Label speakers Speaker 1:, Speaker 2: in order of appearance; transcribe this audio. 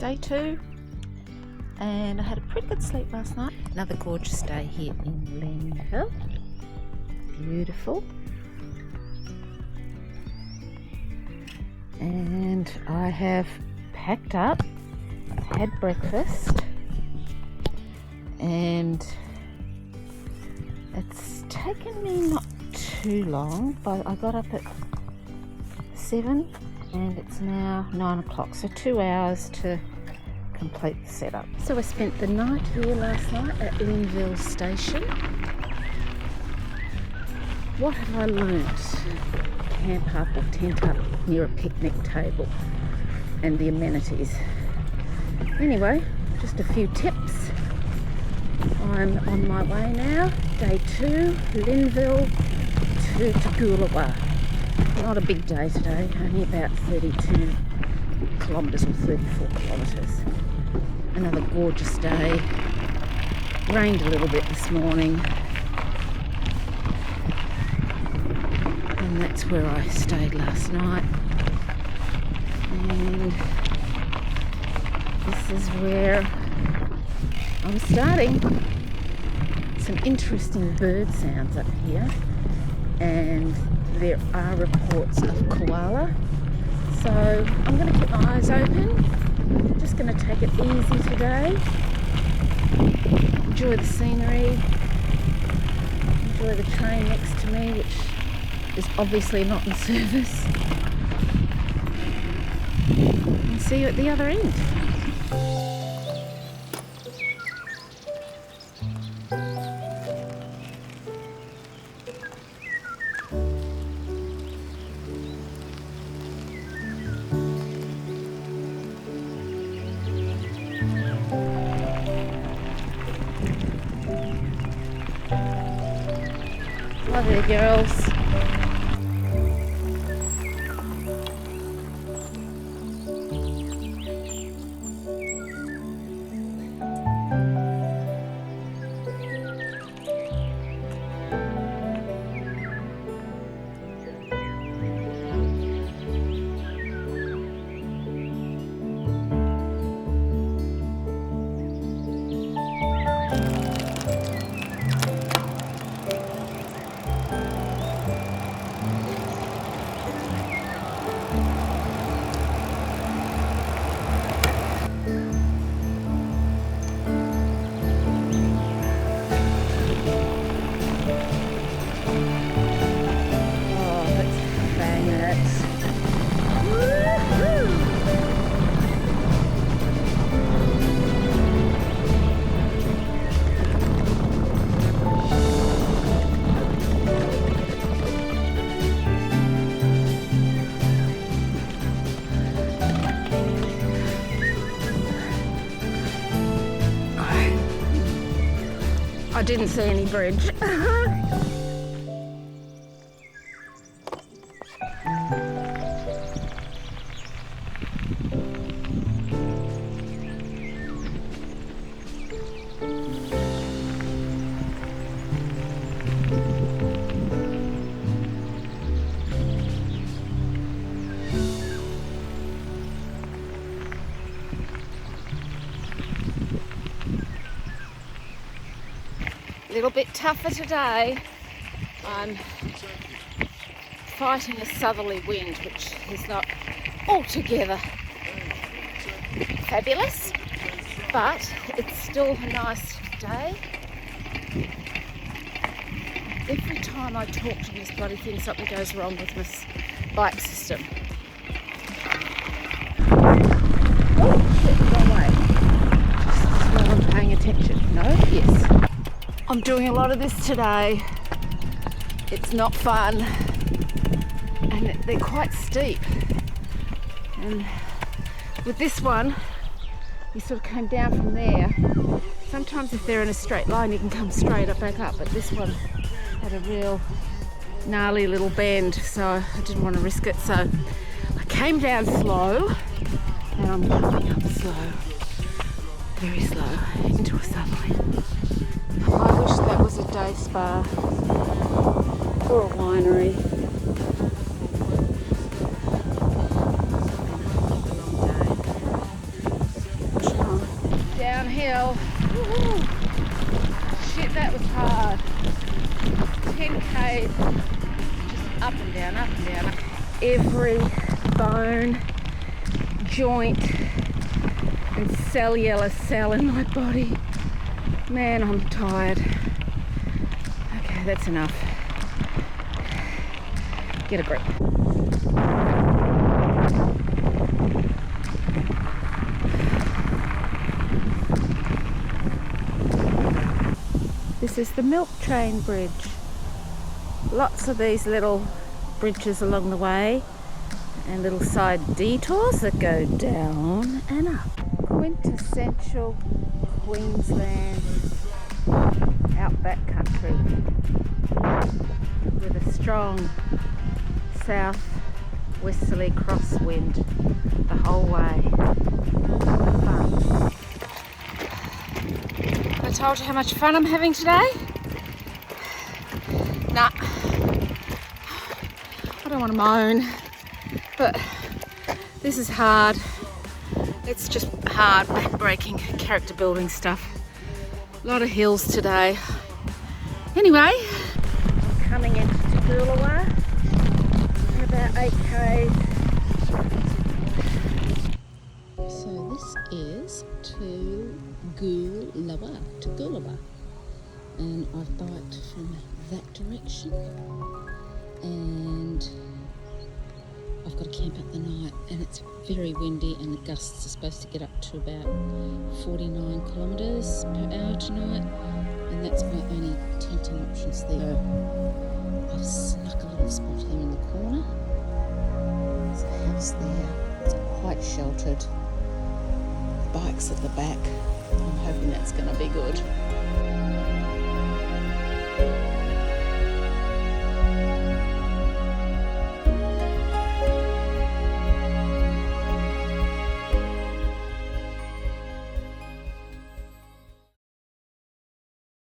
Speaker 1: day 2, and I had a pretty good sleep last night. Another gorgeous day here in Linville. Beautiful. And I have packed up, had breakfast, and it's taken me not too long, but I got up at 7 and it's now 9 o'clock, so 2 hours to complete the setup. So I spent the night here last night at Linville station. What have I learnt? Camp up or tent up near a picnic table and the amenities. Anyway, just a few tips. I'm on my way now, day 2, Linville to Toogoolawah. Not a big day today, only about 32 kilometres or 34 kilometres. Another gorgeous day. Rained a little bit this morning. And that's where I stayed last night. And this is where I'm starting. Some interesting bird sounds up here, and there are reports of koala. So I'm going to keep my eyes open. Just going to take it easy today. Enjoy the scenery. Enjoy the train next to me, which is obviously not in service. And see you at the other end. Hi there, girls. I didn't see any bridge. A little bit tougher today. I'm fighting a southerly wind, which is not altogether fabulous, but it's still a nice day. Every time I talk to this bloody thing, something goes wrong with this bike system. Oh shit, wrong way. Just while I'm paying attention. No? Yes. I'm doing a lot of this today. It's not fun, and they're quite steep. And with this one, you sort of came down from there. Sometimes if they're in a straight line, you can come straight up back up, but this one had a real gnarly little bend, so I didn't want to risk it. So I came down slow, and I'm coming up slow, very slow, into a southerly. I wish that was a day spa or a winery. downhill. Woo-hoo. Shit, that was hard. 10k, just up and down, up and down. Every bone, joint and cellular cell in my body. Man, I'm tired. Okay, that's enough. Get a grip. This is the Milk Train Bridge. Lots of these little bridges along the way and little side detours that go down and up. Quintessential Queensland outback country with a strong south westerly crosswind the whole way. Fun. I told you how much fun I'm having today? Nah, I don't want to moan, but this is hard. It's just hard, back-breaking, character building stuff. A lot of hills today. Anyway, I'm coming into Toogoolawah in about 8 k's. So this is Toogoolawah, and I've biked from that direction, and I've got to camp up the night, and it's very windy, and the gusts are supposed to get up to about 49 kilometres per hour tonight, and that's my only tenting options there. I've snuck a little spot here in the corner. There's a house there. It's quite sheltered. The bike's at the back. I'm hoping that's going to be good.